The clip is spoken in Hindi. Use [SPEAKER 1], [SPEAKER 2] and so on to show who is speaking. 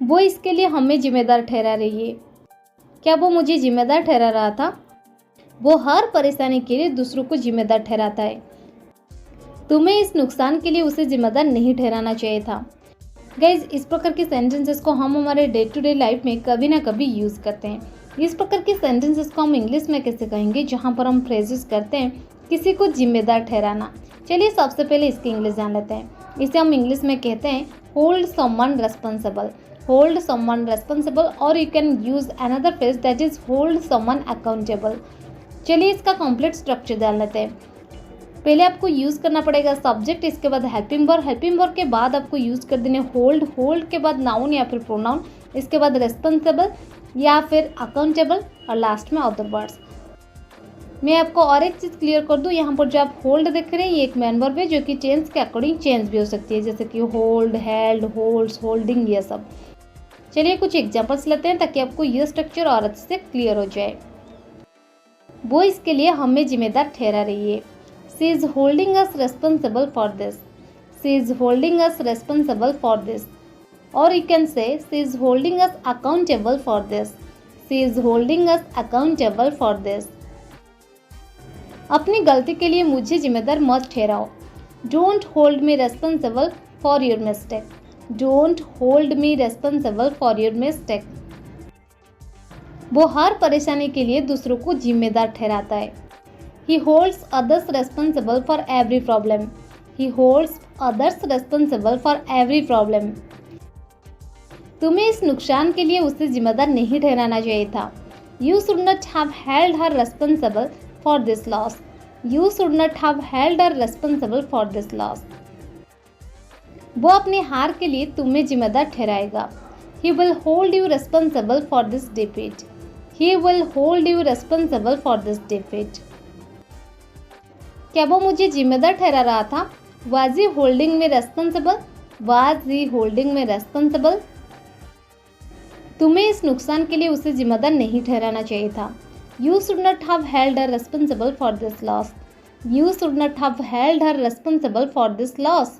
[SPEAKER 1] वो इसके लिए हमें जिम्मेदार ठहरा रही है। क्या वो मुझे जिम्मेदार ठहरा रहा था? वो हर परेशानी के लिए दूसरों को जिम्मेदार ठहराता है। तुम्हें इस नुकसान के लिए उसे जिम्मेदार नहीं ठहराना चाहिए था। गाइज, इस प्रकार के सेंटेंसेस को हम हमारे डे टू डे लाइफ में कभी ना कभी यूज़ करते हैं। इस प्रकार के सेंटेंसेस को हम इंग्लिश में कैसे कहेंगे, जहाँ पर हम फ्रेजेस करते हैं किसी को जिम्मेदार ठहराना। चलिए सबसे पहले इसकी इंग्लिश जान लेते हैं। इसे हम इंग्लिश में कहते हैं hold someone responsible. Hold someone responsible, और you can use another phrase that is hold someone accountable. चलिए इसका कंप्लीट स्ट्रक्चर जान लेते हैं। पहले आपको यूज़ करना पड़ेगा सब्जेक्ट, इसके बाद हेल्पिंग वर्ब, हेल्पिंग वर्ब के बाद आपको यूज़ कर देने होल्ड, होल्ड के बाद नाउन या फिर प्रोनाउन, इसके बाद रेस्पॉन्सिबल या फिर अकाउंटेबल, और लास्ट में अदर वर्ड्स। मैं आपको और एक चीज़ क्लियर कर दूं, यहाँ पर जो आप होल्ड देख रहे हैं ये एक मैन वर्ब है जो कि टेंस के अकॉर्डिंग चेंज भी हो सकती है, जैसे कि होल्ड, हेल्ड, होल्ड्स, होल्डिंग, ये सब। चलिए कुछ एग्जाम्पल्स लेते हैं ताकि आपको ये स्ट्रक्चर और अच्छे से क्लियर हो जाए। वो इसके लिए हमें जिम्मेदार ठहरा रही है। She is holding us responsible for this. She is holding us responsible for this. Or you can say she is holding us accountable for this. She is holding us accountable for this. अपनी गलती के लिए मुझे जिम्मेदार मत ठहराओ। Don't hold me responsible for your mistake. Don't hold me responsible for your mistake. वो हर परेशानी के लिए दूसरों को जिम्मेदार ठहराता है। He holds others responsible for every problem. He holds others responsible for every problem. तुम्हें इस नुकसान के लिए उसे जिम्मेदार नहीं ठहराना चाहिए था। You should not have held her responsible for this loss. You should not have held her responsible for this loss. वो अपनी हार के लिए तुम्हें जिम्मेदार ठहराएगा। He will hold you responsible for this defeat. He will hold you responsible for this defeat. क्या वो मुझे जिम्मेदार ठहरा रहा था? Was he holding me responsible? Was he holding me responsible? तुम्हें इस नुकसान के लिए उसे जिम्मेदार नहीं ठहराना चाहिए था। You should not have held her responsible for this loss. You should not have held her responsible for this loss.